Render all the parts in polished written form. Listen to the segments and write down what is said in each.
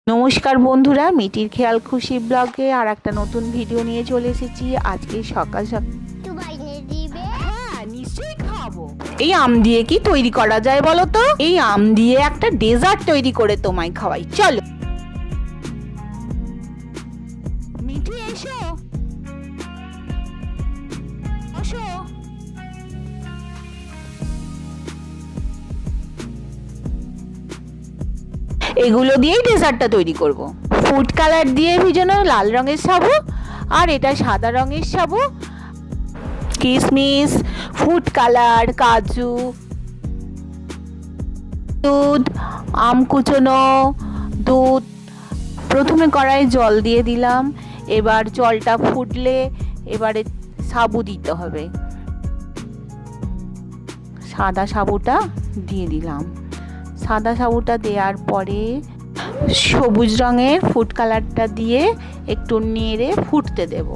নমস্কার বন্ধুরা, মিটির খেয়াল খুশি ব্লগে আর একটা নতুন ভিডিও নিয়ে চলে এসেছি। আজকে সকাল সকাল হ্যাঁ নিশ্চয়ই খাবো। এই আম দিয়ে কি তৈরি করা যায় বলো তো? এই আম দিয়ে একটা ডেজার্ট তৈরি করে তোমায় খাওয়াই, চলো। মিঠি এসো, বসো। এগুলো দিয়েই ডেজার্টটা তৈরি করব। ফুড কালার দিয়ে ভিজানো লাল রঙের সাবু, আর এটা সাদা রঙের সাবু, কিশমিশ, ফুড কালার, কাজু, দুধ, আম কুচনো, দুধ। প্রথমে কড়াইয়ে জল দিয়ে দিলাম, এবার জলটা ফুটলে এবারে সাবু দিতে হবে। সাদা সাবুটা দিয়ে দিলাম। সাদা সাবুটা দেওয়ার পরে সবুজ রঙের ফুড কালারটা দিয়ে একটু নেড়ে ফুটতে দেব।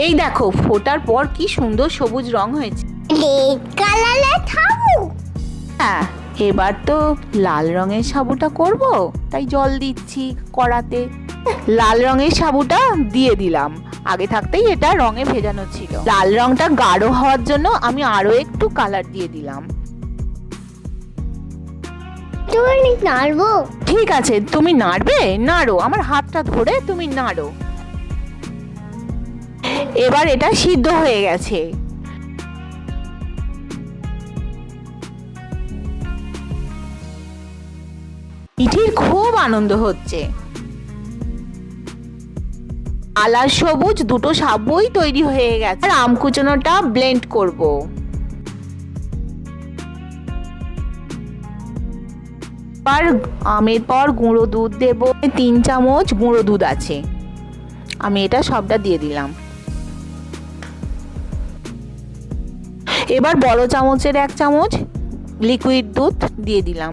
এই দেখো ফোটার পর কি সুন্দর সবুজ রং হয়েছে। হ্যাঁ, এবার তো লাল রঙের সাবুটা করব, তাই জল দিচ্ছি কড়াতে। লাল রঙের সাবুটা দিয়ে দিলাম। আগে থাকতেই এটা রঙে ভেজানো ছিল। লাল রংটা গাঢ় হওয়ার জন্য আমি আরো একটু কালার দিয়ে দিলাম। নাড়বো? ঠিক আছে, তুমি নাড়বে, নাড়ো, আমার হাতটা ধরে তুমি নাড়ো। এবার এটা সিদ্ধ হয়ে গেছে। মিঠির খুব আনন্দ হচ্ছে। লাল আর সবুজ দুটো সাবুই তৈরি হয়ে গেছে। আর আম কুচনোটা ব্লেন্ড করব। আর আমের পর গুঁড়ো দুধ দেব। 3 চামচ গুঁড়ো দুধ আছে, আমি এটা সবটা দিয়ে দিলাম। এবার বড় চামচের 1 চামচ লিকুইড দুধ দিয়ে দিলাম।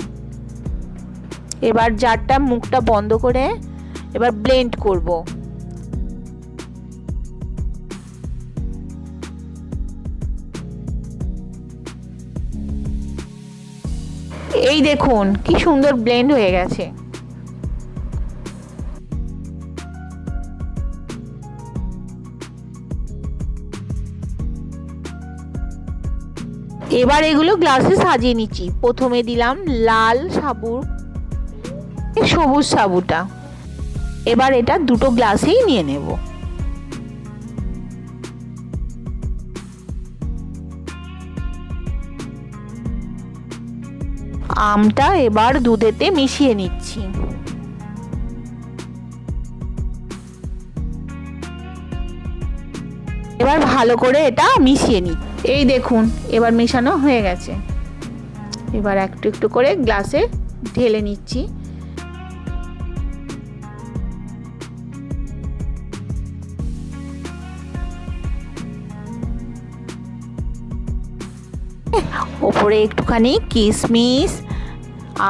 এবার জারটা মুখটা বন্ধ করে এবার ব্লেন্ড করব। এই দেখুন কি সুন্দর ব্লেন্ড হয়ে গেছে। এবার এগুলো গ্লাসে সাজিয়ে নিচ্ছি। প্রথমে দিলাম লাল সাবু, সবুজ সাবুটা। এবার এটা দুটো গ্লাসেই নিয়ে নেব। আমটা এবার দুধেতে মিশিয়ে নিচ্ছি। এবার ভালো করে এটা মিশিয়ে নিই। এই দেখুন এবার মেশানো হয়ে গেছে। এবার একটু একটু করে গ্লাসে ঢেলে নিচ্ছি। ওপরে একটুখানি কিশমিশ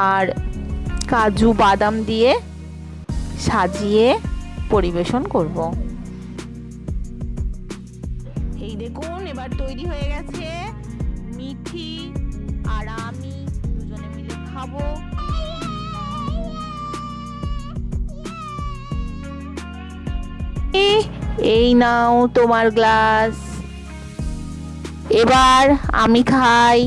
আর কাজু বাদাম দিয়ে সাজিয়ে পরিবেশন করব। এই দেখুন এবার তৈরি হয়ে গেছে। মিঠি আর আমি দুজনে মিলে খাবো। এই নাও তোমার গ্লাস, এবার আমি খাই।